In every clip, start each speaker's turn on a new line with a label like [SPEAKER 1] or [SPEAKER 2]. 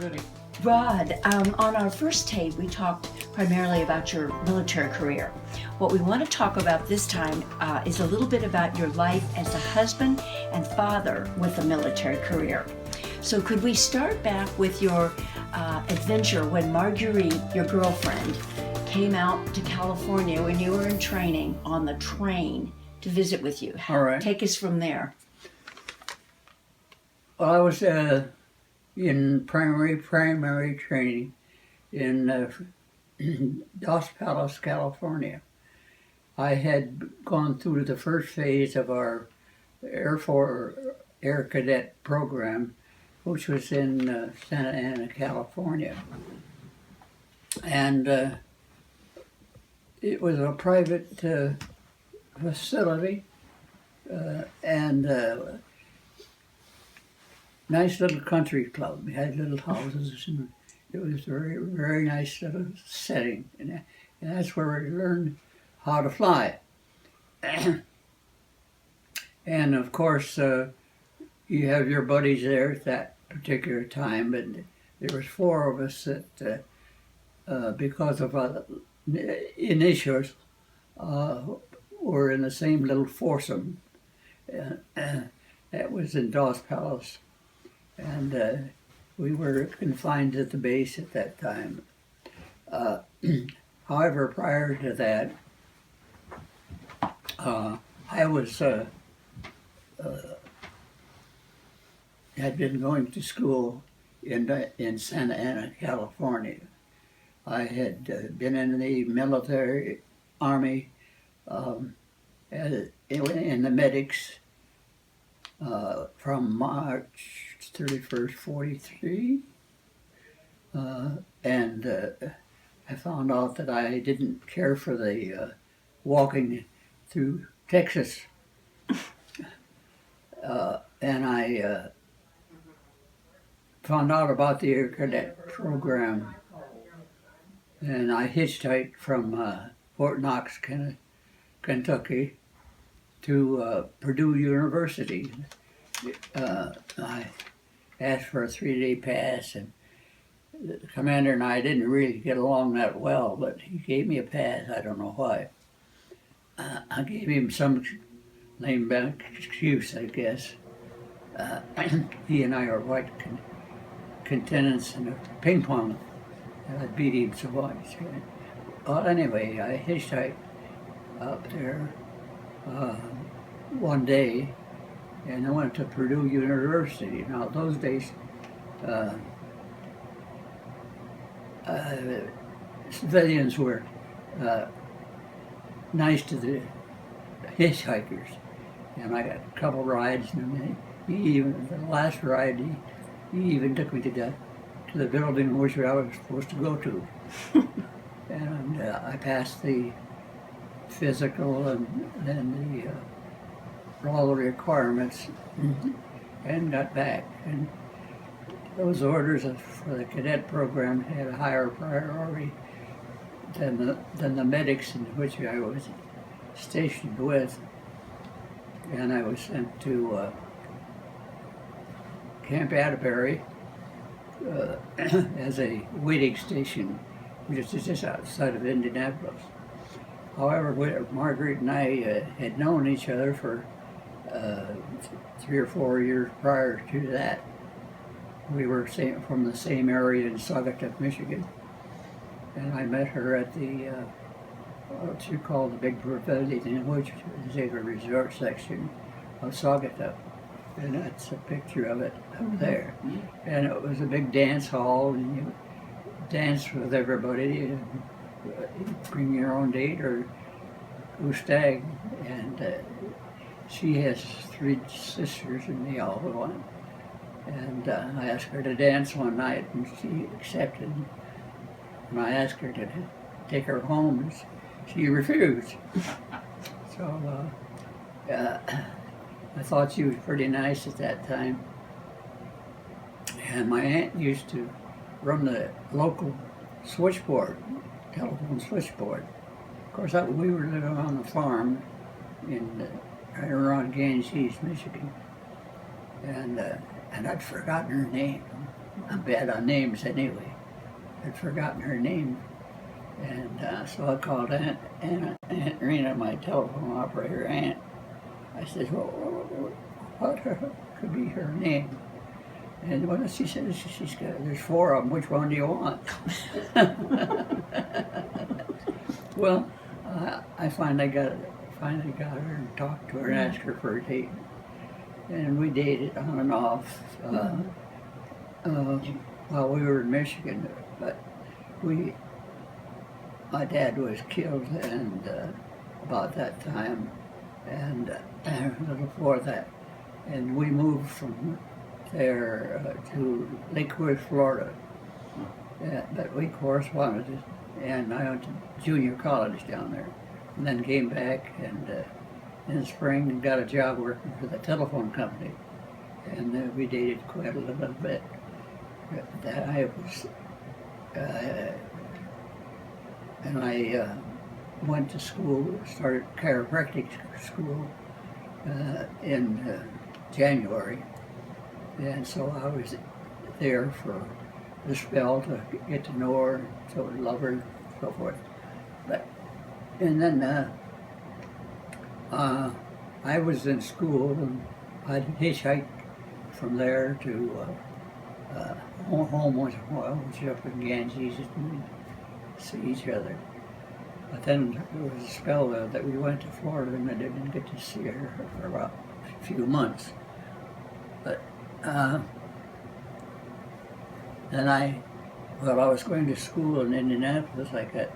[SPEAKER 1] Ready.
[SPEAKER 2] Rod, on our first tape, we talked primarily about your military career. What we want to talk about this time is a little bit about your life as a husband and father with a military career. So could we start back with your adventure when Marguerite, your girlfriend, came out to California when you were in training on the train to visit with you?
[SPEAKER 1] All right.
[SPEAKER 2] Take us from there.
[SPEAKER 1] Well, I was in primary training in Dos Palos, California. I had gone through the first phase of our Air Force Air Cadet program, which was in Santa Ana, California. And it was a private facility and nice little country club. We had little houses, and it was a very, very nice little setting. And that's where we learned how to fly. And of course, you have your buddies there at that particular time, but there was four of us that, because of initials, were in the same little foursome. That was in Dos Palos. And we were confined at the base at that time. However, prior to that, I was had been going to school in Santa Ana, California. I had been in the military, Army, in the medics from March 31st, 43, and I found out that I didn't care for the walking through Texas, and I found out about the Air Cadet program, and I hitchhiked from Fort Knox, Kentucky, to Purdue University. I asked for a 3-day pass, and the commander and I didn't really get along that well, but he gave me a pass. I don't know why. I gave him some lame back excuse, I guess. He and I are white contendants in a ping pong, and I beat him so much. Well, anyway, I hitchhiked up there one day, and I went to Purdue University. Now, those days, civilians were nice to the hitchhikers, and I got a couple rides, and he even, the last ride, he even took me to the building which I was supposed to go to. And I passed the physical and then all the requirements, and got back. And those orders for the cadet program had a higher priority than the medics in which I was stationed with. And I was sent to Camp Atterbury as a waiting station, which is just outside of Indianapolis. However, Marguerite and I had known each other for 3 or 4 years prior to that. We were from the same area in Saugatuck, Michigan, and I met her at the what you call the Big Pavilion, which is a resort section of Saugatuck, and that's a picture of it up there. And it was a big dance hall, and you danced with everybody, and you bring your own date or go stag. And she has 3 sisters, and they all went. And I asked her to dance one night, and she accepted. And I asked her to take her home, and she refused. So I thought she was pretty nice at that time. And my aunt used to run the local switchboard, telephone switchboard. Of course, we were living on a farm in right around Gaines, East Michigan. And I'd forgotten her name. I'm bad on names anyway. I'd forgotten her name. And so I called Aunt Rena, my telephone operator, Aunt. I said, well, what could be her name? And when she said, she's got, there's four of them, which one do you want? Well, I finally got her and talked to her and asked her for a date. And we dated on and off while we were in Michigan. But my dad was killed and about that time, and a little before that. And we moved from there to Lake Worth, Florida. But we corresponded, and I went to junior college down there, and then came back and in the spring got a job working for the telephone company, and we dated quite a little bit. That I was, and I went to school, started chiropractic school in January, and so I was there for the spell to get to know her, so love her, and so forth. And then I was in school, and I'd hitchhike from there to home once in a while, which is up in Ganges, and see each other. But then there was a spell that we went to Florida, and I didn't get to see her for about a few months. But then I was going to school in Indianapolis, I got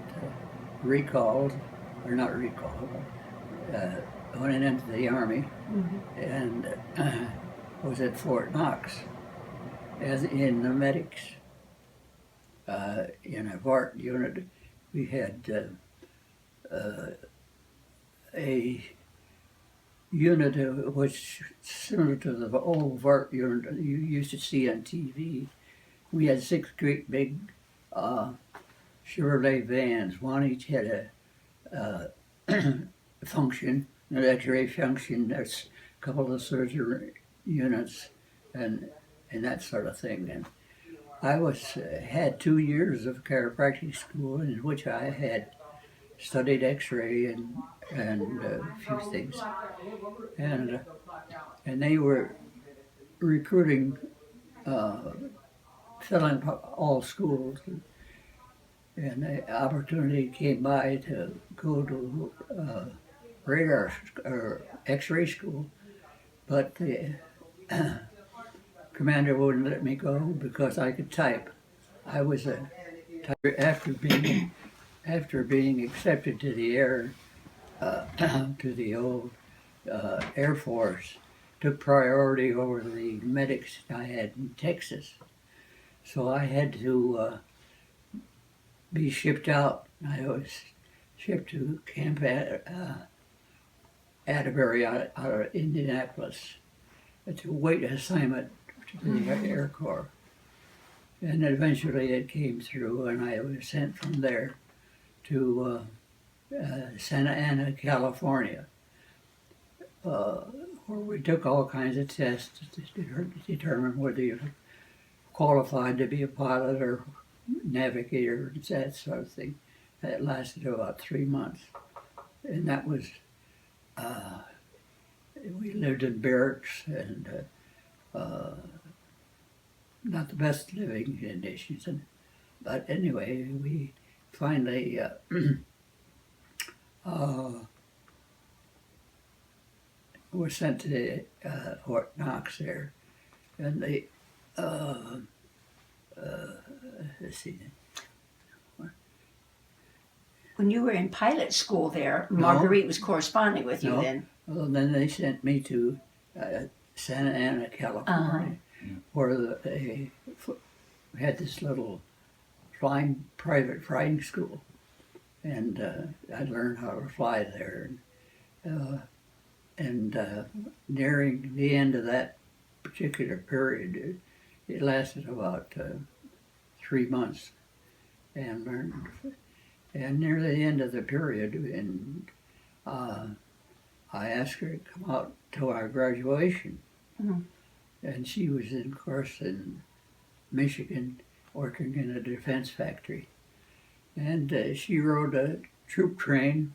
[SPEAKER 1] recalled, or not recalled, went into the Army, and was at Fort Knox as in the medics. In a VART unit, we had a unit which similar to the old VART unit you used to see on TV. We had 6 great big Chevrolet vans. One each had a function, an X-ray function. There's a couple of surgery units, and that sort of thing. And I had 2 years of chiropractic school in which I had studied X-ray and a few things, and they were recruiting, filling all schools, and the opportunity came by to go to radar or X-ray school, but the commander wouldn't let me go because I could type. I was after being accepted to the to the old Air Force, took priority over the medics I had in Texas. So I had to be shipped out. I was shipped to Camp Atterbury out of Indianapolis. It's a weight assignment to the Air Corps. And eventually it came through, and I was sent from there to Santa Ana, California, where we took all kinds of tests to determine whether you're qualified to be a pilot or navigator, that sort of thing. That lasted about 3 months. And that was, we lived in barracks and not the best living conditions. But anyway, we finally were sent to Fort Knox there. And they, let's see.
[SPEAKER 2] When you were in pilot school there,
[SPEAKER 1] No.
[SPEAKER 2] Marguerite was corresponding with you
[SPEAKER 1] No.
[SPEAKER 2] then.
[SPEAKER 1] Well, then they sent me to Santa Ana, California, where they had this little private flying school, and I learned how to fly there. And nearing the end of that particular period, it lasted about 3 months, and learned. And near the end of the period, and I asked her to come out to our graduation, and she was, of course, in Michigan, working in a defense factory. And she rode a troop train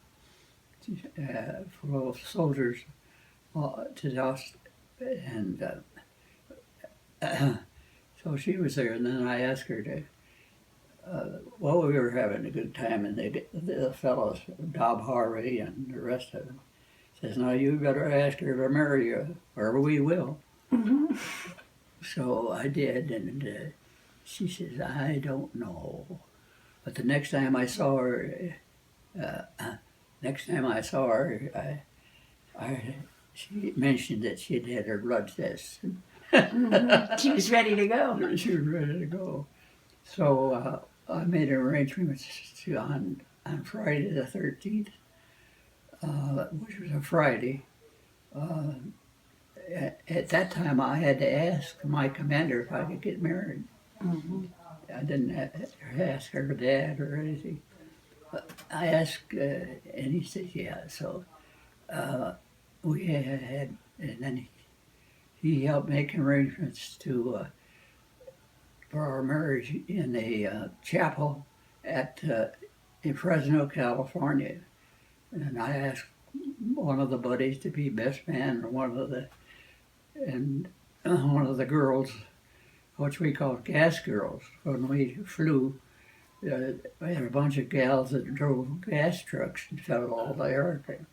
[SPEAKER 1] full of soldiers to Dallas, and so she was there. And then I asked her to. Well, we were having a good time, and the fellows, Bob Harvey and the rest of them, says, "Now you better ask her to marry you, or we will."
[SPEAKER 2] Mm-hmm.
[SPEAKER 1] So I did, and she says, "I don't know." But the next time I saw her, she mentioned that she'd had her blood test.
[SPEAKER 2] She was ready to go.
[SPEAKER 1] She was ready to go. So I made arrangements on Friday the 13th, which was a Friday. At that time, I had to ask my commander if I could get married.
[SPEAKER 2] Mm-hmm.
[SPEAKER 1] I didn't ask her dad or anything. But I asked, and he said, yeah. So we had, and then he helped make arrangements for our marriage in a chapel in Fresno, California. And I asked one of the buddies to be best man, and one of the girls, which we called gas girls, when we flew. We had a bunch of gals that drove gas trucks and filled all the airplanes.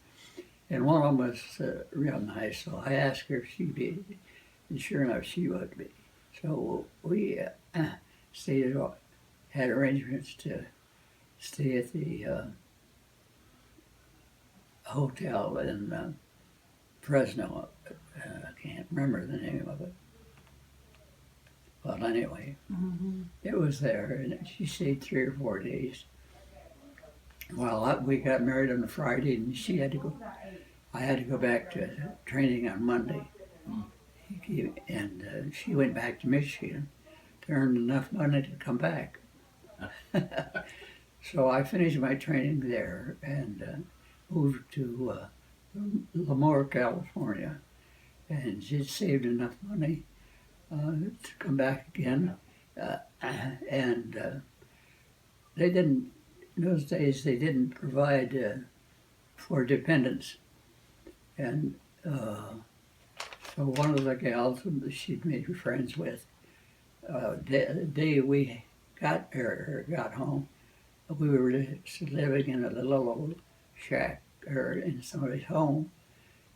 [SPEAKER 1] And one of them was real nice, so I asked her if she'd be, and sure enough, she would be. So we had arrangements to stay at the hotel in Fresno. I can't remember the name of it. But anyway,
[SPEAKER 2] Mm-hmm.
[SPEAKER 1] it was there, and she stayed 3 or 4 days. Well, we got married on a Friday, and she had to go. I had to go back to training on Monday, and she went back to Michigan to earn enough money to come back. So I finished my training there and moved to Lemoore, California, and she saved enough money to come back again. And they didn't, in those days, they didn't provide for dependents. And so one of the gals she'd made friends with, the day we got home, we were living in a little old shack or in somebody's home,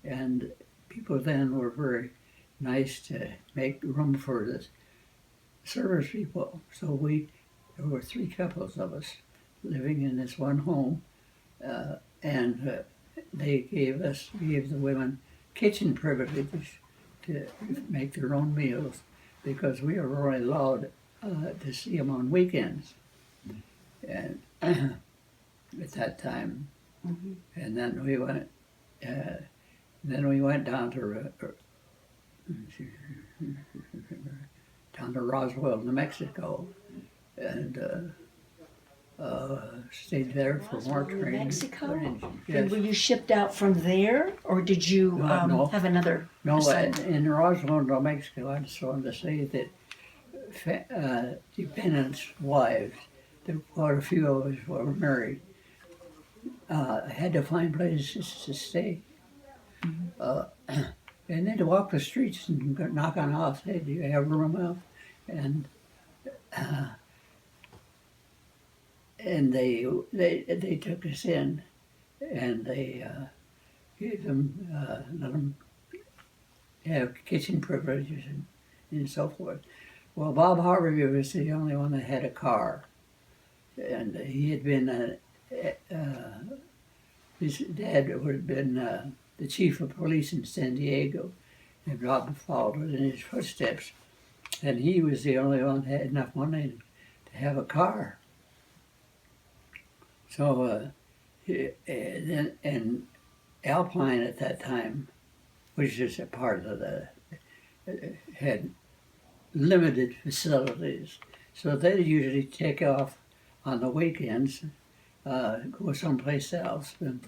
[SPEAKER 1] and people then were very nice to make room for the service people. So there were 3 couples of us living in this one home, and they gave the women kitchen privileges to make their own meals because we were only allowed to see them on weekends, and at that time.
[SPEAKER 2] Mm-hmm.
[SPEAKER 1] And then we went down to Roswell, New Mexico, and stayed there for more
[SPEAKER 2] Roswell, New
[SPEAKER 1] training.
[SPEAKER 2] Mexico?
[SPEAKER 1] Yes.
[SPEAKER 2] And were you shipped out from there, or did you
[SPEAKER 1] No.
[SPEAKER 2] have another
[SPEAKER 1] No,
[SPEAKER 2] assignment?
[SPEAKER 1] in Roswell, New Mexico, I just wanted to say that dependents' wives, quite a few of us were married, had to find places to stay. And then to walk the streets and knock on the house, hey, do you have room out? And they took us in, and they gave them, let them have kitchen privileges and so forth. Well, Bob Harvey was the only one that had a car, and he had been his dad would have been the chief of police in San Diego, and Bob followed in his footsteps, and he was the only one that had enough money to have a car. So, and Alpine at that time was just a part of had limited facilities. So they usually take off on the weekends, go someplace else, and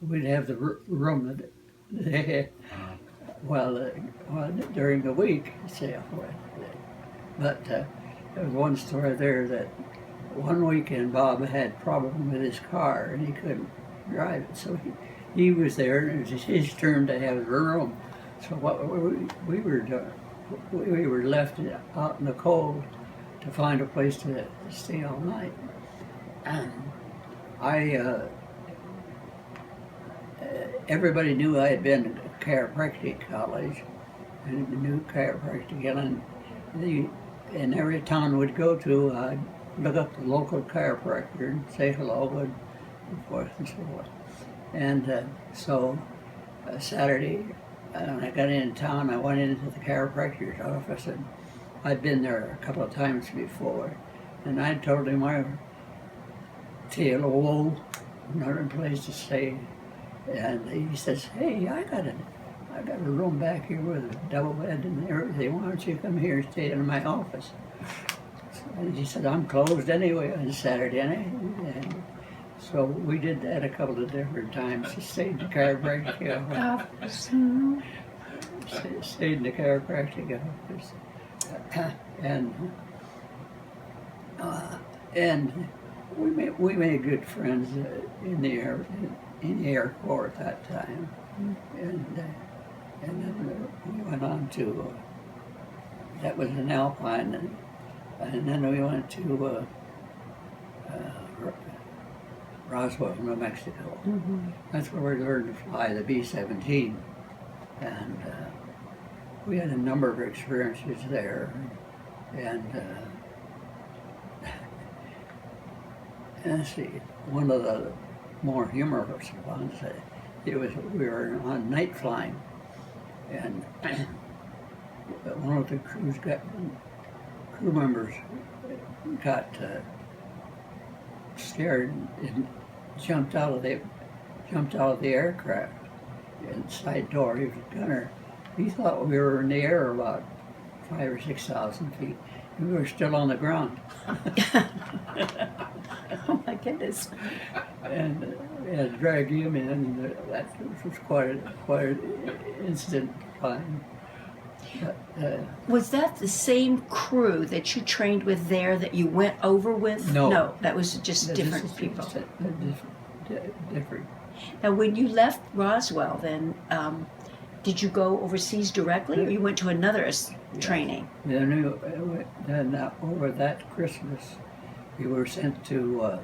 [SPEAKER 1] we'd have the room that they had during the week. But there was one story there that one weekend Bob had a problem with his car and he couldn't drive it, so he was there and it was his turn to have the room. So what we were doing, we were left out in the cold to find a place to stay all night. And everybody knew I had been to chiropractic college and knew chiropractic, and every town we'd go to, I'd look up the local chiropractor and say hello and so forth and so forth. And so Saturday, when I got into town, I went into the chiropractor's office, and I'd been there a couple of times before, and I told him I tale of woe, another place to stay, and he says, "Hey, I got a room back here with a double bed and everything. Why don't you come here and stay in my office?" And he said, "I'm closed anyway on Saturday night." And so we did that a couple of different times. He stayed in the chiropractic office. Stayed in the chiropractic office. And we made good friends in the Air Corps at that time. And then we went on to, that was in Alpine, and then we went to Roswell, New Mexico.
[SPEAKER 2] Mm-hmm.
[SPEAKER 1] That's where we learned to fly the B-17. And we had a number of experiences there. And let's see, one of the more humorous ones, we were on night flying, and one of the crew members got scared and jumped out of the aircraft inside door. He was a gunner. He thought we were in the air about 5,000 or 6,000 feet. We were still on the ground.
[SPEAKER 2] Oh my goodness.
[SPEAKER 1] And we had to drag him in, and that was quite an incident flying. But,
[SPEAKER 2] Was that the same crew that you trained with there that you went over with?
[SPEAKER 1] No.
[SPEAKER 2] No, that was just different
[SPEAKER 1] this is
[SPEAKER 2] people.
[SPEAKER 1] Different.
[SPEAKER 2] Now, when you left Roswell, then did you go overseas directly, or you went to another training?
[SPEAKER 1] Then over that Christmas, we were sent to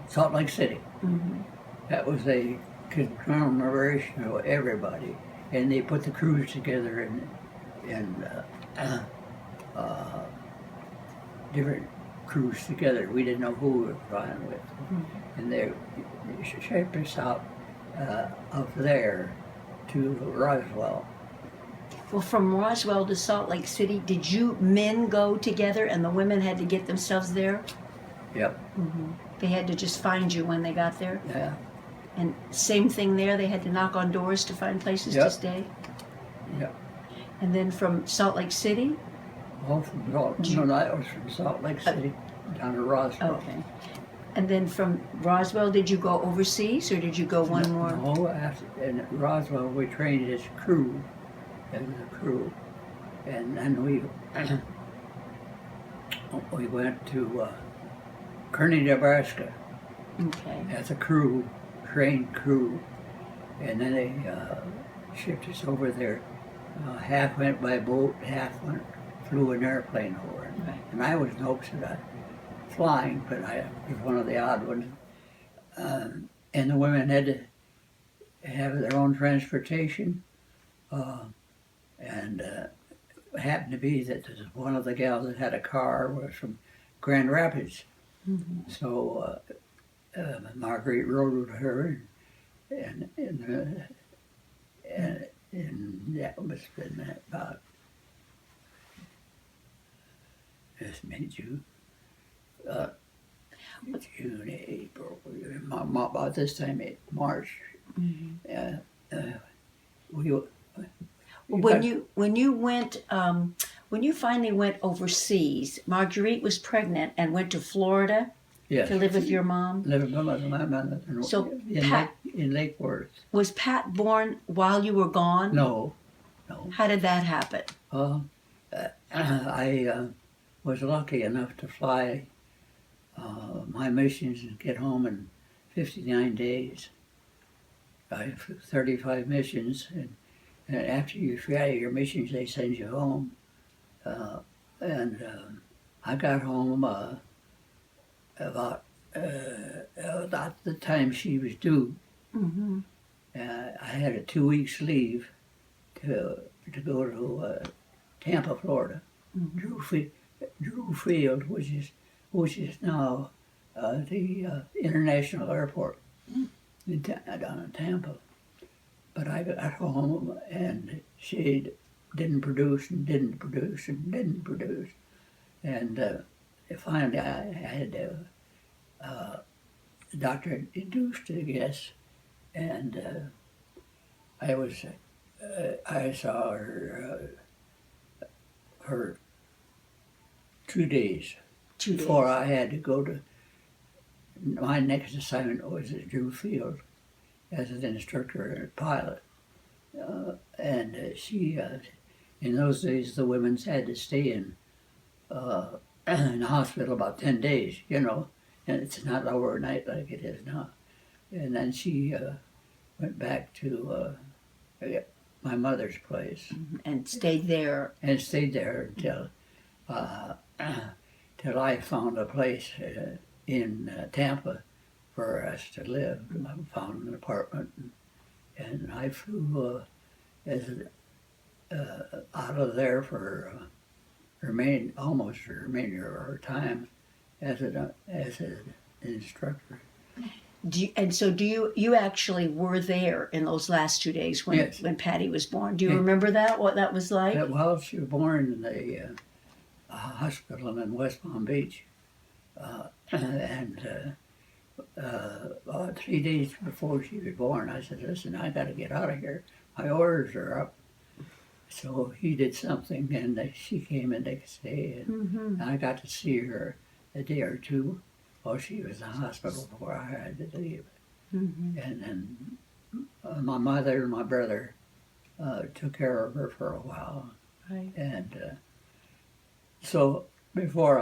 [SPEAKER 1] Salt Lake City.
[SPEAKER 2] Mm-hmm.
[SPEAKER 1] That was a conglomeration of everybody, and they put the crews together in different crews together. We didn't know who we were flying with, and they shaped us out up there to Roswell.
[SPEAKER 2] Well, from Roswell to Salt Lake City, did you men go together and the women had to get themselves there?
[SPEAKER 1] Yep.
[SPEAKER 2] Mm-hmm. They had to just find you when they got there?
[SPEAKER 1] Yeah.
[SPEAKER 2] And same thing there, they had to knock on doors to find places to
[SPEAKER 1] Yep.
[SPEAKER 2] stay?
[SPEAKER 1] Yep.
[SPEAKER 2] And then from Salt Lake City?
[SPEAKER 1] All from that was from Salt Lake City down to Roswell.
[SPEAKER 2] Okay. And then from Roswell, did you go overseas, or did you go one more?
[SPEAKER 1] No, in Roswell we trained as crew, and then we went to Kearney, Nebraska,
[SPEAKER 2] Okay.
[SPEAKER 1] as a crew, trained crew, and then they shipped us over there. Half went by boat, flew an airplane over it.
[SPEAKER 2] Right.
[SPEAKER 1] And I was no good at flying, but I was one of the odd ones. And the women had to have their own transportation, and it happened to be that one of the gals that had a car was from Grand Rapids.
[SPEAKER 2] Mm-hmm.
[SPEAKER 1] So Marguerite rode with her, and that was been about June, April, about this time, March.
[SPEAKER 2] Mm-hmm.
[SPEAKER 1] When
[SPEAKER 2] When you finally went overseas, Marguerite was pregnant and went to Florida.
[SPEAKER 1] Yes.
[SPEAKER 2] to live with your mom?
[SPEAKER 1] Living with my mother
[SPEAKER 2] So,
[SPEAKER 1] in,
[SPEAKER 2] Pat-
[SPEAKER 1] in Lake Worth.
[SPEAKER 2] Was Pat born while you were gone?
[SPEAKER 1] No.
[SPEAKER 2] How did that happen?
[SPEAKER 1] I was lucky enough to fly my missions and get home in 59 days. I have 35 missions, and after you fly your missions, they send you home. I got home about the time she was due.
[SPEAKER 2] Mm-hmm.
[SPEAKER 1] I had a 2 weeks leave to go to Tampa, Florida.
[SPEAKER 2] Mm-hmm.
[SPEAKER 1] Drew Field, which is now the international airport down in Tampa. But I got home and she didn't produce and didn't produce and didn't produce. And finally I had the doctor induced, I guess, and I saw her 2 days
[SPEAKER 2] 2 days.
[SPEAKER 1] before I had to go to. My next assignment was at Drew Field as an instructor and pilot. She, in those days, the women's had to stay in the hospital about 10 days, and it's not overnight like it is now. And then she went back to my mother's place
[SPEAKER 2] And stayed there.
[SPEAKER 1] and stayed there till I found a place in Tampa for us to live. I found an apartment, and I flew out of there for almost the remainder of her time as an instructor.
[SPEAKER 2] You actually were there in those last 2 days when,
[SPEAKER 1] Yes.
[SPEAKER 2] when Patty was born. Do you
[SPEAKER 1] Yeah.
[SPEAKER 2] remember that, what that was like?
[SPEAKER 1] Well, she was born in the hospital in West Palm Beach, about 3 days before she was born, I said, "Listen, I got to get out of here. My orders are up." So he did something, and she came in next day, and I got to see her a day or two while she was in the hospital before I had to leave.
[SPEAKER 2] Mm-hmm.
[SPEAKER 1] And then my mother and my brother took care of her for a while.
[SPEAKER 2] Right.
[SPEAKER 1] And so before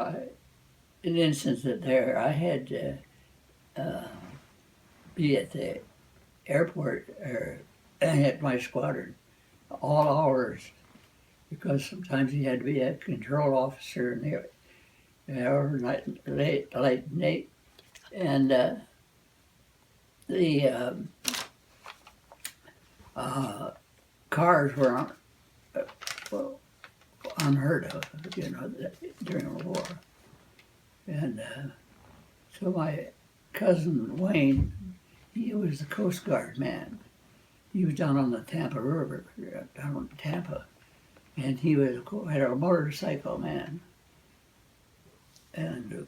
[SPEAKER 1] in the instance that I had to be at the airport or at my squadron all hours, because sometimes you had to be a control officer in the overnight, late night, and the cars were unheard of, during the war. And so my cousin Wayne, he was the Coast Guard man. He was down on the Tampa River, down in Tampa, and he had a motorcycle man. And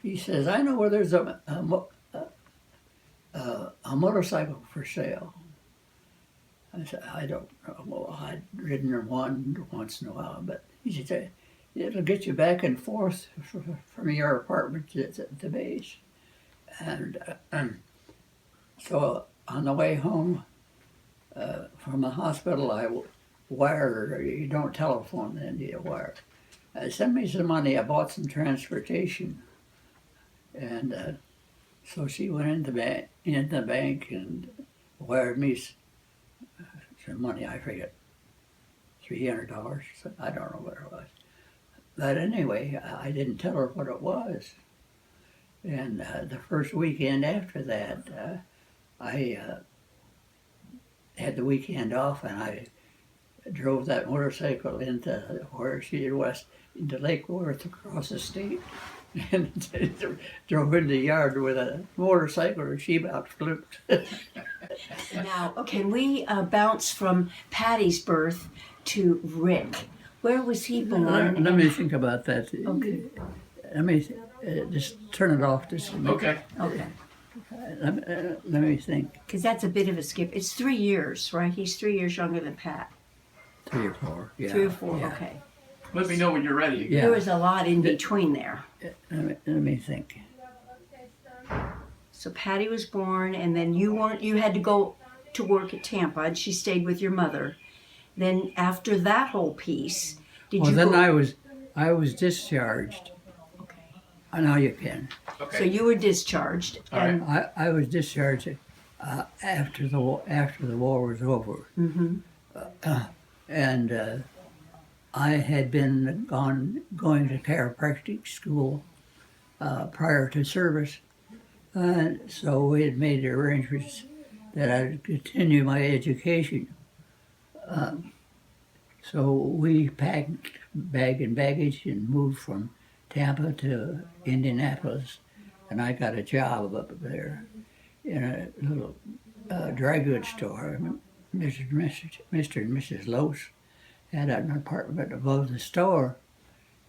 [SPEAKER 1] he says, "I know where there's a motorcycle for sale." I said, "I don't know." Well, I'd ridden in one once in a while, but he said, "It'll get you back and forth from your apartment to the base." And so on the way home from the hospital, I wired. You don't telephone then, you wire. Send me some money. I bought some transportation, and so she went in the bank and wired me some money. I forget, $300. I don't know what it was. But anyway, I didn't tell her what it was. And the first weekend after that, I had the weekend off, and I drove that motorcycle into where she was, into Lake Worth, across the state, and drove in the yard with a motorcycle, and she about flipped.
[SPEAKER 2] Now, can we bounce from Patty's birth to Rick? Where was he born?
[SPEAKER 1] Let me think about that.
[SPEAKER 2] Okay.
[SPEAKER 1] Let me just turn it off just a minute.
[SPEAKER 3] Okay.
[SPEAKER 2] Okay.
[SPEAKER 1] Let me think.
[SPEAKER 2] Because that's a bit of a skip. It's 3 years, right? He's 3 years younger than Pat.
[SPEAKER 1] 3 or 4. Yeah.
[SPEAKER 2] 3 or 4,
[SPEAKER 1] yeah.
[SPEAKER 2] okay.
[SPEAKER 3] Let me know when you're ready.
[SPEAKER 1] Yeah.
[SPEAKER 2] There was a lot in between there.
[SPEAKER 1] Let me think.
[SPEAKER 2] So Patty was born, and then you had to go to work at Tampa, and she stayed with your mother. Then after that whole piece, did
[SPEAKER 1] Well,
[SPEAKER 2] you
[SPEAKER 1] then
[SPEAKER 2] go?
[SPEAKER 1] I was discharged.
[SPEAKER 2] Okay.
[SPEAKER 1] Now you can.
[SPEAKER 2] So you were discharged, and
[SPEAKER 1] I was discharged after the war was over, and I had been going to chiropractic school prior to service, so we had made arrangements that I'd continue my education. So we packed bag and baggage and moved from Tampa to Indianapolis, and I got a job up there in a little dry goods store. Mr. and Mrs. Lose had an apartment above the store,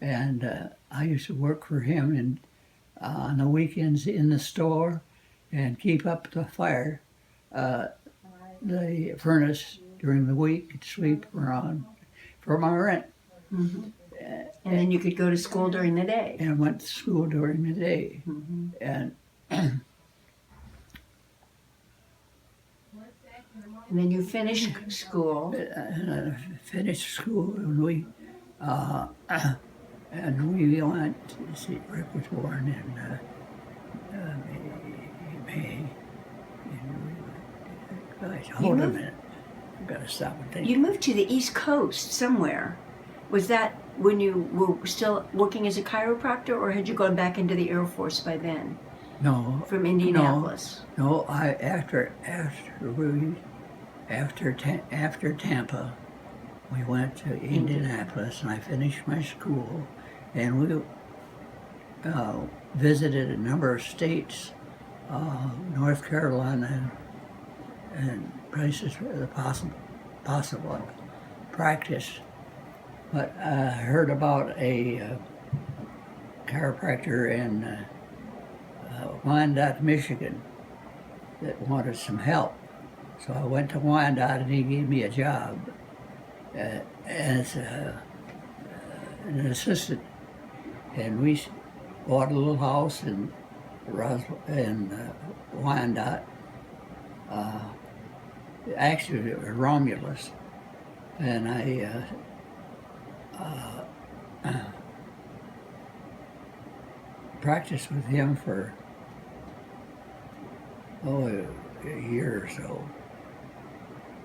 [SPEAKER 1] and I used to work for him and on the weekends in the store and keep up the fire, the furnace during the week, and sweep around for my rent.
[SPEAKER 2] and then you could go to school during the day.
[SPEAKER 1] And went to school during the day. And
[SPEAKER 2] And then you finished school.
[SPEAKER 1] and I finished school, and we went to see Rick was born in May. Guys, hold a minute. I've got to stop and think.
[SPEAKER 2] You moved to the East Coast somewhere. Was that when you were still working as a chiropractor, or had you gone back into the Air Force by then
[SPEAKER 1] No,
[SPEAKER 2] from Indianapolis?
[SPEAKER 1] no. After Tampa, we went to Indianapolis, and I finished my school, and we visited a number of states, North Carolina, and places where the possible practice. But I heard about a chiropractor in Wyandotte, Michigan, that wanted some help. So I went to Wyandotte, and he gave me a job as an assistant. And we bought a little house in Wyandotte, actually Romulus, and I practiced with him for a year or so.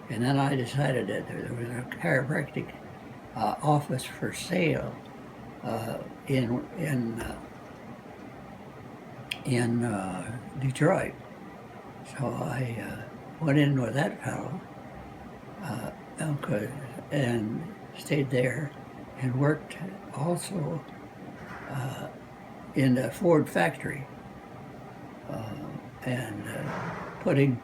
[SPEAKER 1] And then I decided that there was a chiropractic office for sale in Detroit. So I went in with that fellow and stayed there, and worked also in the Ford factory and putting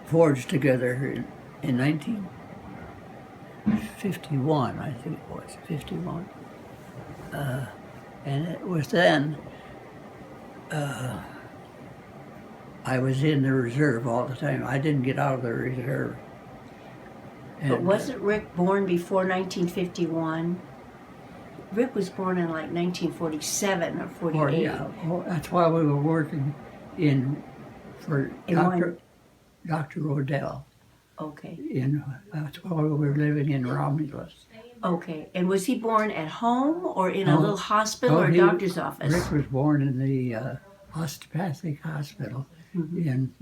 [SPEAKER 1] Fords together in 1951, I think it was 51, and it was then I was in the reserve all the time. I didn't get out of the reserve.
[SPEAKER 2] But wasn't Rick born before 1951? Rick was born in like 1947 or 48.
[SPEAKER 1] Yeah, that's why we were working for Dr. Odell.
[SPEAKER 2] Okay.
[SPEAKER 1] That's why we were living in Romulus.
[SPEAKER 2] Okay. And was he born at home or in a little hospital or
[SPEAKER 1] No,
[SPEAKER 2] doctor's office?
[SPEAKER 1] Rick was born in the osteopathic hospital in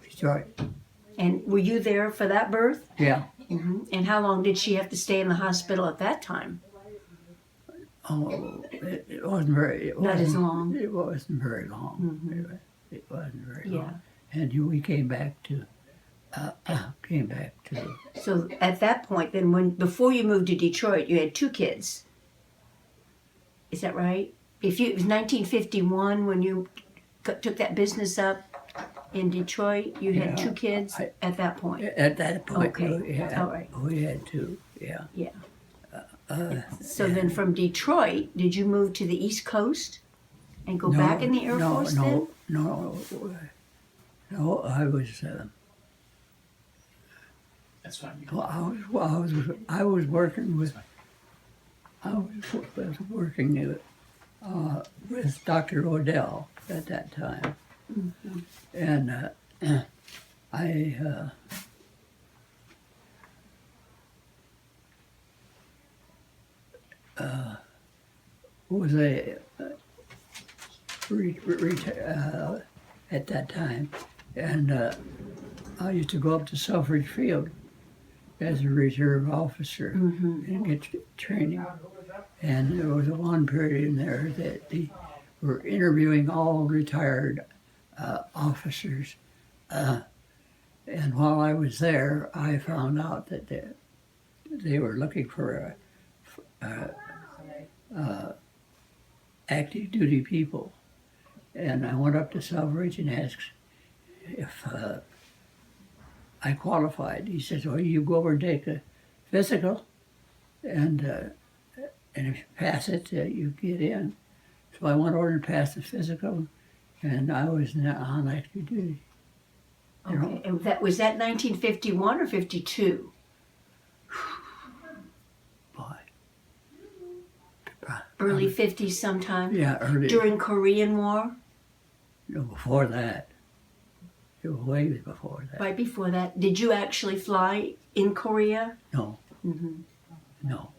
[SPEAKER 1] Detroit.
[SPEAKER 2] And were you there for that birth?
[SPEAKER 1] Yeah.
[SPEAKER 2] And how long did she have to stay in the hospital at that time?
[SPEAKER 1] Oh, it wasn't very.
[SPEAKER 2] Not as long.
[SPEAKER 1] It wasn't very long. It wasn't very
[SPEAKER 2] Yeah.
[SPEAKER 1] long. And we came back to.
[SPEAKER 2] So at that point, then, before you moved to Detroit, you had 2 kids. Is that right? It was 1951 when you took that business up in Detroit. You had 2 kids at that point.
[SPEAKER 1] At that point,
[SPEAKER 2] Okay. All right.
[SPEAKER 1] we had 2. Yeah.
[SPEAKER 2] Yeah. So then, from Detroit, did you move to the East Coast and go back in the Air Force then?
[SPEAKER 1] No. I was.
[SPEAKER 3] That's fine.
[SPEAKER 1] I was working with. I was working with Dr. Odell at that time, And I was at that time, and I used to go up to Selfridge Field as a reserve officer and get training. And there was a one period in there that they were interviewing all retired officers. And while I was there, I found out that they were looking for active duty people. And I went up to Selfridge and asked if I qualified. He says, well, you go over and take a physical, and if you pass it, you get in. So I went over and passed the physical, and I was on active duty.
[SPEAKER 2] Okay, and was that 1951 or 52?
[SPEAKER 1] Boy.
[SPEAKER 2] Early 50s sometime?
[SPEAKER 1] Yeah, early.
[SPEAKER 2] During Korean War?
[SPEAKER 1] No, before that. It was way before that.
[SPEAKER 2] Right before that. Did you actually fly in Korea?
[SPEAKER 1] No. No.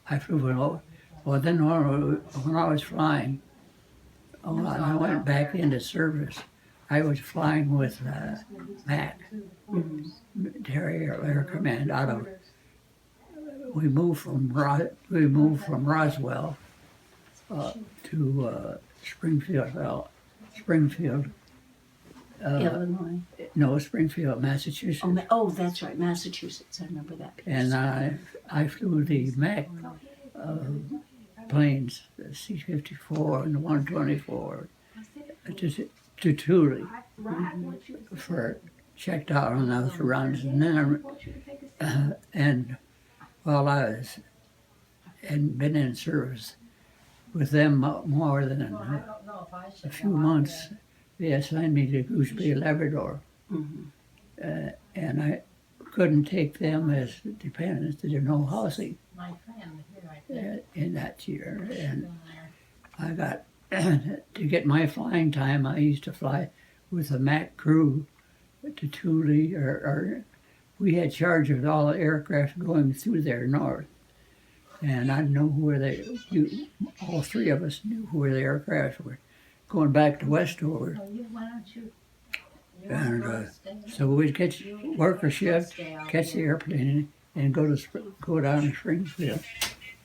[SPEAKER 1] I flew well, then when I was flying, I went back into service. I was flying with MAC, Military Air Command, out of. We moved from Roswell to Springfield,
[SPEAKER 2] Illinois.
[SPEAKER 1] No, Springfield, Massachusetts.
[SPEAKER 2] Oh, that's right, Massachusetts. I remember that.
[SPEAKER 1] And I flew the MAC planes, the C-54 and the 124, to Thule for checked out on those runs. And then and while I had been in service with them more than a few months, they assigned me to Goose Bay, Labrador. And I couldn't take them as dependents. There's no housing in that year. And I got, to get my flying time, I used to fly with a MAC crew to Thule, or we had charge of all the aircraft going through there north. And I know where all three of us knew where the aircraft were going back to Westover. And so we'd work a shift, catch the airplane, and go down to Springfield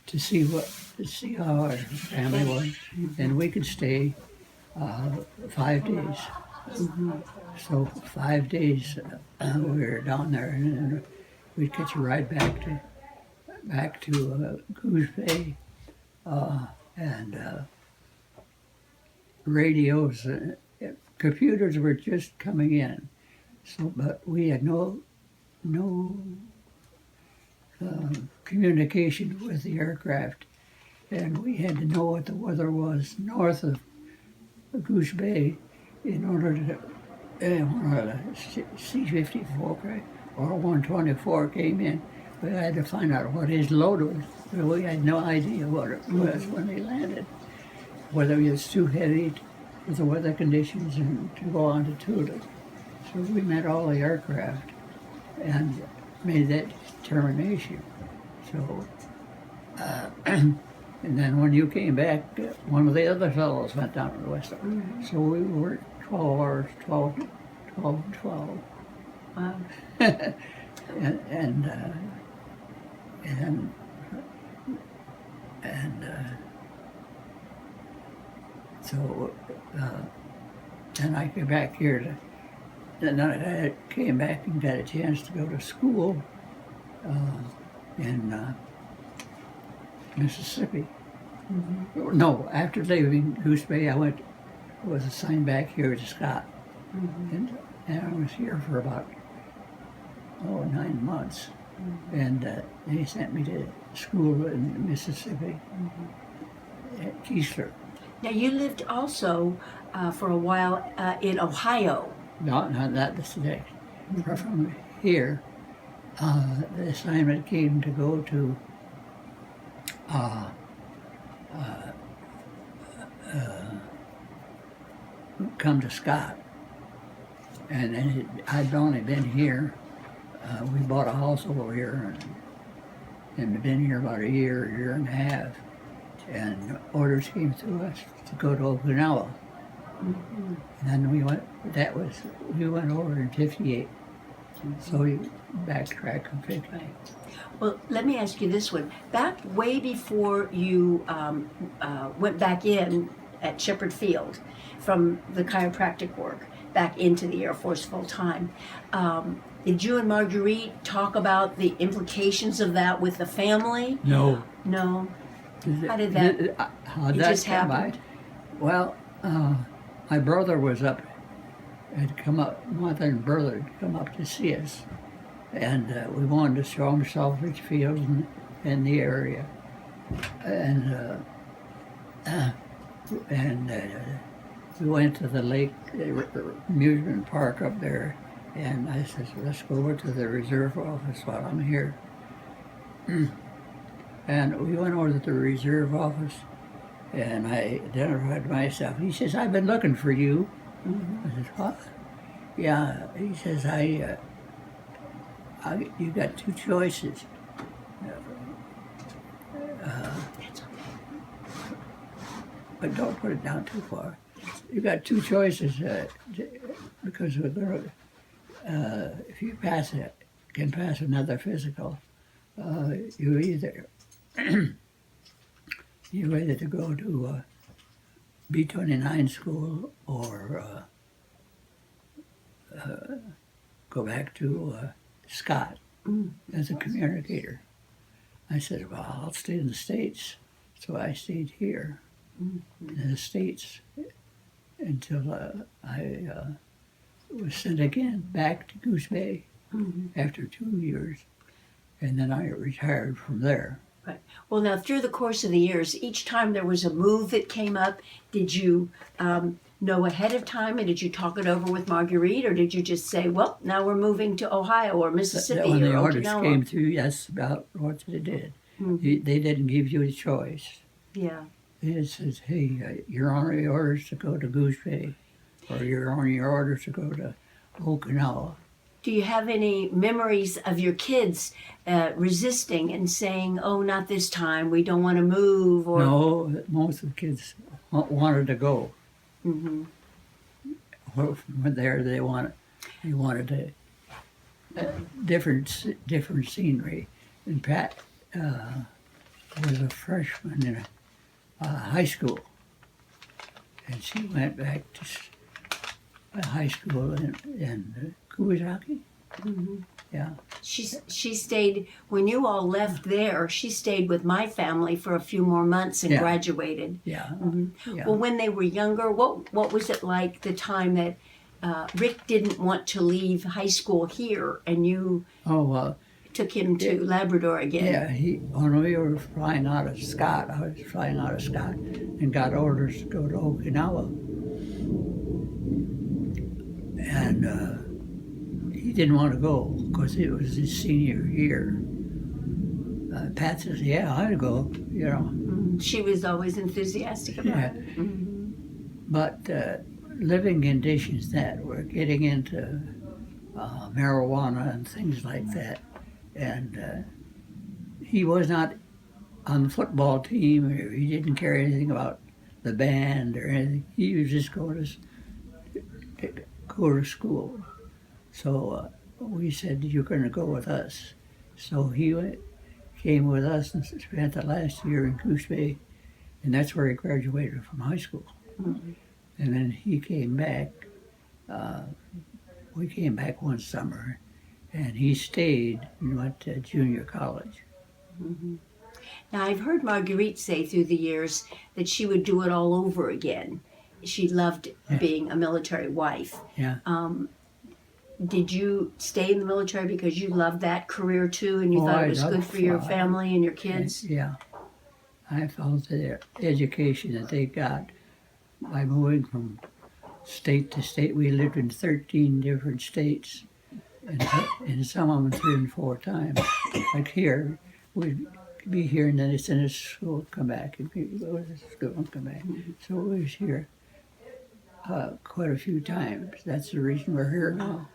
[SPEAKER 1] to see how our family was, and we could stay 5 days. So 5 days we were down there, and then we'd catch a ride back to Goose Bay, and radios. Computers were just coming in, but we had no communication with the aircraft, and we had to know what the weather was north of Goose Bay in order to when a C-54 or 124 came in. We had to find out what his load was. We had no idea what it was when they landed, whether it was too heavy with the weather conditions and to go on to Thule. So we met all the aircraft and made that determination. So, and then when you came back, one of the other fellows went down to the west. So we worked 12 hours, 12.
[SPEAKER 2] Wow.
[SPEAKER 1] and so then I came back here then I came back and got a chance to go to school in Mississippi. No, after leaving Goose Bay, I was assigned back here to Scott, and I was here for about 9 months, and they sent me to school in Mississippi at Keesler.
[SPEAKER 2] Now you lived also for a while in Ohio.
[SPEAKER 1] Not this day. From here, the assignment came to go to come to Scott, And then I'd only been here. We bought a house over here, and been here about a year and a half. And orders came to us to go to Okinawa. And then we went over in 58. So we backtracked from 58.
[SPEAKER 2] Right. Well, let me ask you this one. Back way before you went back in at Shepherd Field from the chiropractic work back into the Air Force full time, did you and Marguerite talk about the implications of that with the family?
[SPEAKER 1] No.
[SPEAKER 2] No. How did that?
[SPEAKER 1] How'd
[SPEAKER 2] It
[SPEAKER 1] that
[SPEAKER 2] just
[SPEAKER 1] come by?
[SPEAKER 2] happened.
[SPEAKER 1] Well, my brother was up, had come up, my other brother had come up to see us. And we wanted to show him Selfridge Fields in the area. And we went to the lake amusement park up there. And I said, let's go over to the reserve office while I'm here. And we went over to the reserve office, and I identified myself. He says, I've been looking for you. I said, what? Yeah, he says, you got two choices. But don't put it down too far. You got two choices because we're going to, if you can pass another physical, you either to go to B-29 school or go back to Scott as a communicator. I said, well, I'll stay in the States. So I stayed here in the States until I was sent again back to Goose Bay after 2 years. And then I retired from there.
[SPEAKER 2] Right. Well, now through the course of the years, each time there was a move that came up, did you know ahead of time, and did you talk it over with Marguerite, or did you just say, "Well, now we're moving to Ohio or Mississippi
[SPEAKER 1] When
[SPEAKER 2] or
[SPEAKER 1] the orders
[SPEAKER 2] Okinawa"?
[SPEAKER 1] came through, that's about what they did. They didn't give you a choice.
[SPEAKER 2] Yeah.
[SPEAKER 1] It says, hey, you're on your orders to go to Goose Bay, or you're on your orders to go to Okinawa.
[SPEAKER 2] Do you have any memories of your kids resisting and saying, "Oh, not this time. We don't want to move"? Or
[SPEAKER 1] No, most of the kids wanted to go. Well, from there, they wanted different scenery. And Pat was a freshman in a high school, and she went back to high school in Kuwasaki. Yeah.
[SPEAKER 2] she stayed when you all left there. She stayed with my family for a few more months and
[SPEAKER 1] Yeah.
[SPEAKER 2] graduated.
[SPEAKER 1] Yeah. Yeah.
[SPEAKER 2] Well, when they were younger, what was it like the time that Rick didn't want to leave high school here and you
[SPEAKER 1] Oh, well,
[SPEAKER 2] took him to Labrador again?
[SPEAKER 1] yeah, when we were flying out of Scott, I was flying out of Scott and got orders to go to Okinawa. And he didn't want to go because it was his senior year. Pat says, yeah, I'd go, you know.
[SPEAKER 2] She was always enthusiastic about
[SPEAKER 1] Yeah.
[SPEAKER 2] it.
[SPEAKER 1] But living conditions that were getting into marijuana and things like that. And he was not on the football team, or he didn't care anything about the band or anything. He was just going to go to school. So we said, you're going to go with us. So he came with us and spent the last year in Goose Bay, and that's where he graduated from high school. And then he came back. We came back one summer, and he stayed and went to junior college.
[SPEAKER 2] Now, I've heard Marguerite say through the years that she would do it all over again. She loved being a military wife.
[SPEAKER 1] Yeah.
[SPEAKER 2] Did you stay in the military because you loved that career too, and you
[SPEAKER 1] Oh,
[SPEAKER 2] thought
[SPEAKER 1] I
[SPEAKER 2] it was
[SPEAKER 1] loved
[SPEAKER 2] good for your
[SPEAKER 1] flying.
[SPEAKER 2] family and your kids?
[SPEAKER 1] Yeah. I felt the education that they got by moving from state to state. We lived in 13 different states, and some of them 3 and 4 times. Like here, we'd be here and then it's in a school, come back, and go to school and come back. So we was here quite a few times. That's the reason we're here now.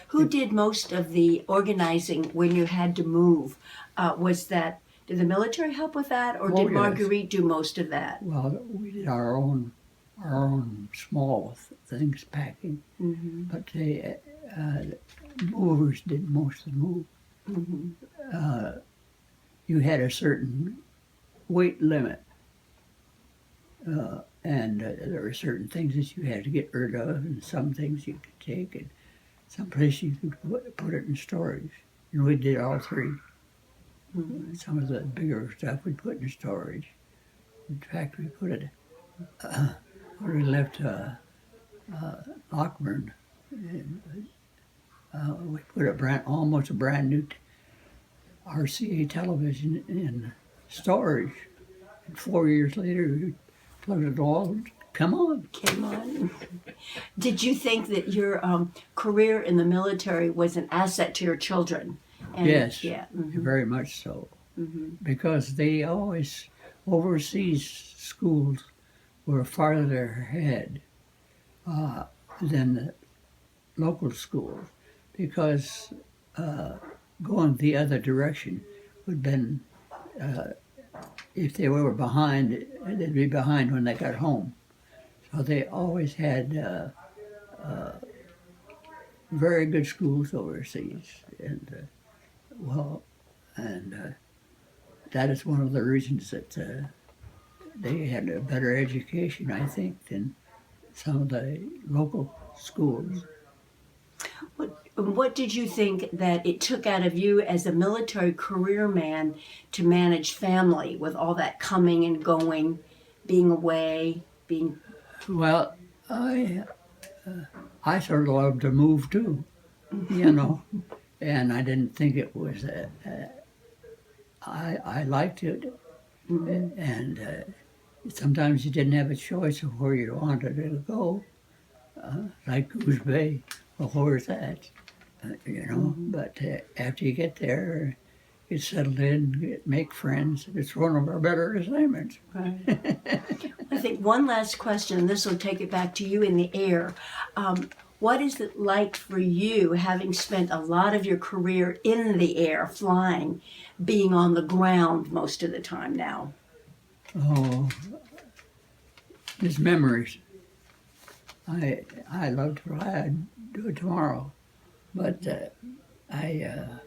[SPEAKER 2] Who did most of the organizing when you had to move? Did the military help with that, or
[SPEAKER 1] Oh,
[SPEAKER 2] did
[SPEAKER 1] yes.
[SPEAKER 2] Marguerite do most of that?
[SPEAKER 1] Well, we did our own small things packing,
[SPEAKER 2] Mm-hmm.
[SPEAKER 1] but the movers did most of the move.
[SPEAKER 2] Mm-hmm.
[SPEAKER 1] You had a certain weight limit, and there were certain things that you had to get rid of, and some things you could take, and some place you could put it in storage. And we did all three.
[SPEAKER 2] Mm-hmm.
[SPEAKER 1] Some of the bigger stuff we put in storage. In fact, we put it when we left Lockburn. And, we put almost a brand new RCA television in storage. And 4 years later, we plugged it all. Come on.
[SPEAKER 2] Came on. Did you think that your career in the military was an asset to your children? And,
[SPEAKER 1] Yes,
[SPEAKER 2] yeah. Mm-hmm.
[SPEAKER 1] very much so.
[SPEAKER 2] Mm-hmm.
[SPEAKER 1] Because they always, overseas schools were farther ahead than the local schools, because going the other direction would have been, if they were behind, they'd be behind when they got home. So they always had very good schools overseas, and that is one of the reasons that they had a better education, I think, than some of the local schools.
[SPEAKER 2] What did you think that it took out of you as a military career man to manage family with all that coming and going, being away, being...
[SPEAKER 1] Well, I sort of loved to move too, you know, and I didn't think it was. I liked it, and sometimes you didn't have a choice of where you wanted it to go, like Goose Bay. Well, where's that? You know, but after you get there, get settled in, make friends. It's one of our better assignments.
[SPEAKER 2] Right. I think one last question, and this will take it back to you in the air. What is it like for you, having spent a lot of your career in the air, flying, being on the ground most of the time now?
[SPEAKER 1] Oh, just memories. I love to fly. I'd do it tomorrow, but I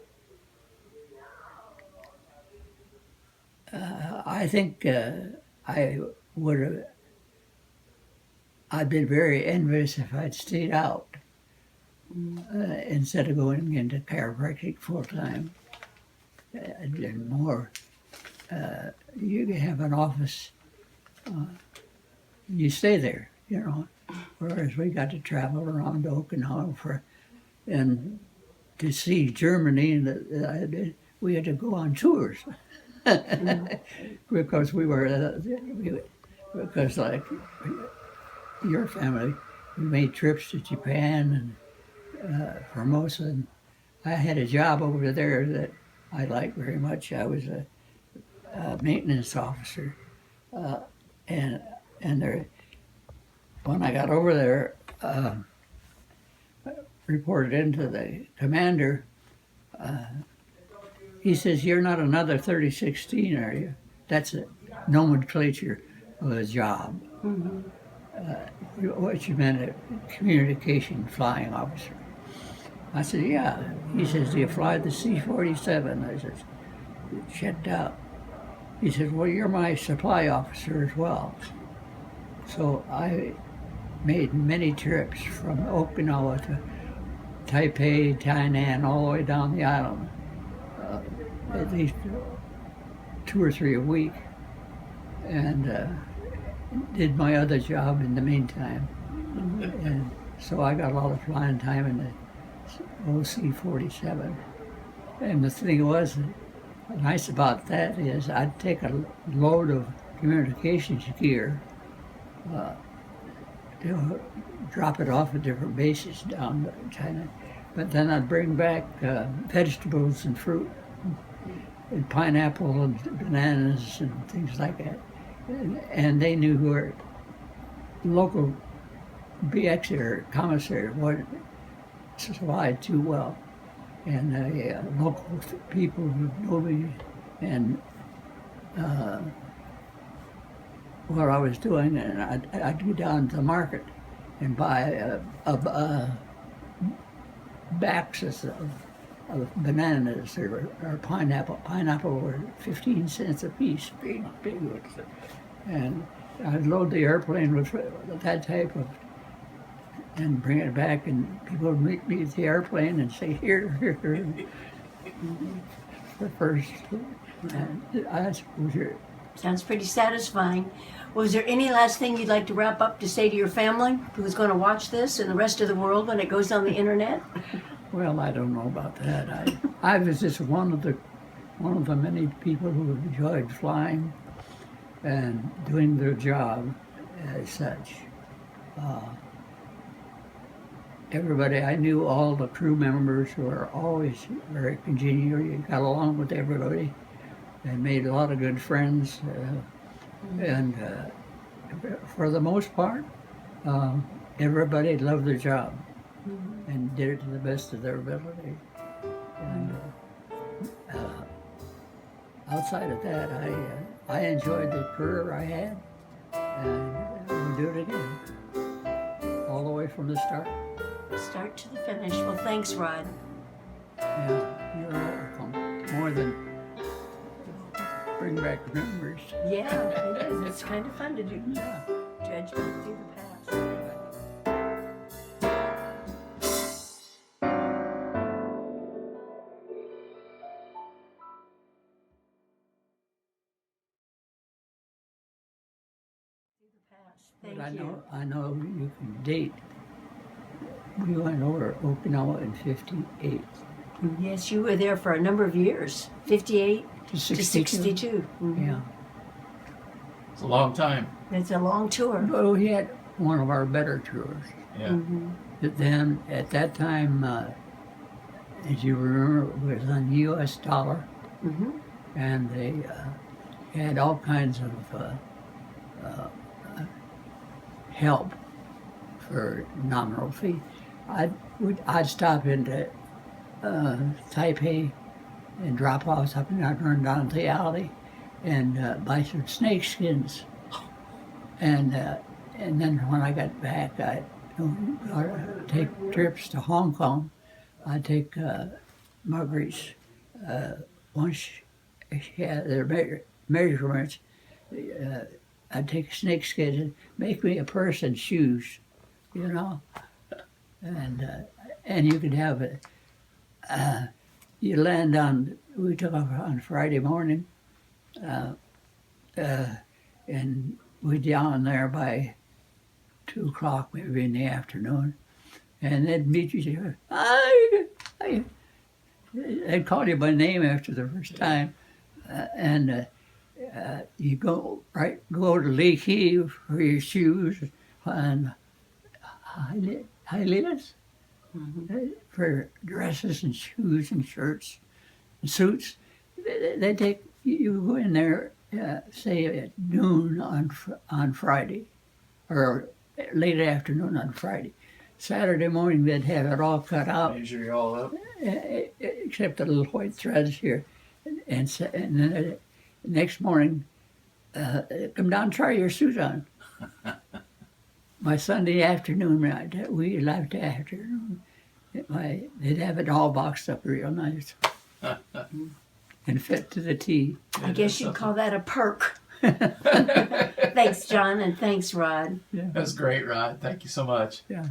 [SPEAKER 1] think I would have. I'd been very envious if I'd stayed out instead of going into chiropractic full time. I'd been more. You can have an office. You stay there, you know. Whereas we got to travel around Okinawa and to see Germany, and we had to go on tours because because like your family, we made trips to Japan and Formosa. And I had a job over there that I liked very much. I was a maintenance officer, and there. When I got over there, reported into the commander, he says, "You're not another 3016, are you?" That's a nomenclature of a job.
[SPEAKER 2] Mm-hmm.
[SPEAKER 1] What you meant, a communication flying officer. I said, "Yeah." He says, "Do you fly the C-47?" I said, "Checked out." He said, "Well, you're my supply officer as well." So I made many trips from Okinawa to Taipei, Tainan, all the way down the island, at least 2 or 3 a week, and did my other job in the meantime. And so I got a lot of flying time in the OC-47. And the thing was, nice about that is I'd take a load of communications gear, drop it off at different bases down in China, but then I'd bring back vegetables and fruit and pineapple and bananas and things like that. And they knew where local BX or commissary wasn't supplied too well, and local people who know me and what I was doing, and I'd go down to the market and buy boxes of bananas or pineapple. Pineapple were 15 cents a piece, big ones. And I'd load the airplane with that type of, and bring it back, and people would meet me at the airplane and say, here. The first, and I suppose you're.
[SPEAKER 2] Sounds pretty satisfying. Was there any last thing you'd like to wrap up to say to your family who's going to watch this and the rest of the world when it goes on the internet?
[SPEAKER 1] Well, I don't know about that. I was just one of the many people who enjoyed flying and doing their job as such. Everybody, I knew all the crew members who were always very congenial. You got along with everybody and made a lot of good friends. And for the most part, everybody loved their job and did it to the best of their ability. And outside of that, I enjoyed the career I had, and I would do it again, all the way from the start.
[SPEAKER 2] Start to the finish. Well, thanks, Rod.
[SPEAKER 1] Yeah, you're welcome. More than bring back memories.
[SPEAKER 2] Yeah, it is. It's kind of fun to do.
[SPEAKER 1] Yeah.
[SPEAKER 2] Judgment through the past. Thank
[SPEAKER 1] But
[SPEAKER 2] you.
[SPEAKER 1] I know you can date. We went over Okinawa in '58
[SPEAKER 2] Yes, you were there for a number of years, 58
[SPEAKER 1] to
[SPEAKER 2] to
[SPEAKER 1] 62.
[SPEAKER 2] 62. Mhm.
[SPEAKER 1] Yeah.
[SPEAKER 3] It's a long time.
[SPEAKER 2] It's a long tour.
[SPEAKER 1] Well, we had one of our better tours.
[SPEAKER 3] Yeah.
[SPEAKER 2] Mhm.
[SPEAKER 1] But then at that time, as you remember, it was on U.S. dollar,
[SPEAKER 2] Mhm.
[SPEAKER 1] and they had all kinds of help for nominal fee. I'd stop into Taipei and drop offs up, and I'd run down to the alley and buy some snake skins. And then when I got back, I'd take trips to Hong Kong. I'd take Marguerite's once she had their measurements. I'd take snake skins and make me a purse and shoes, you know. And you could have it. You land on. We took off on Friday morning, and we'd down there by 2 o'clock, maybe in the afternoon, and they'd meet you. They'd call you by name after the first time, and you go to Lee Key for your shoes and high heels for dresses and shoes and shirts and suits. They take you go in there, say at noon on Friday, or late afternoon on Friday. Saturday morning they'd have it all cut out,
[SPEAKER 3] Measure you all up.
[SPEAKER 1] except the little white threads here, and then the next morning, come down and try your suit on. My Sunday afternoon, we left afternoon. They'd have it all boxed up real nice and fit to the T.
[SPEAKER 2] I guess you'd call that a perk. Thanks, John, and thanks, Rod.
[SPEAKER 1] Yeah,
[SPEAKER 3] That's great, Rod. Thank you so much.
[SPEAKER 1] yeah.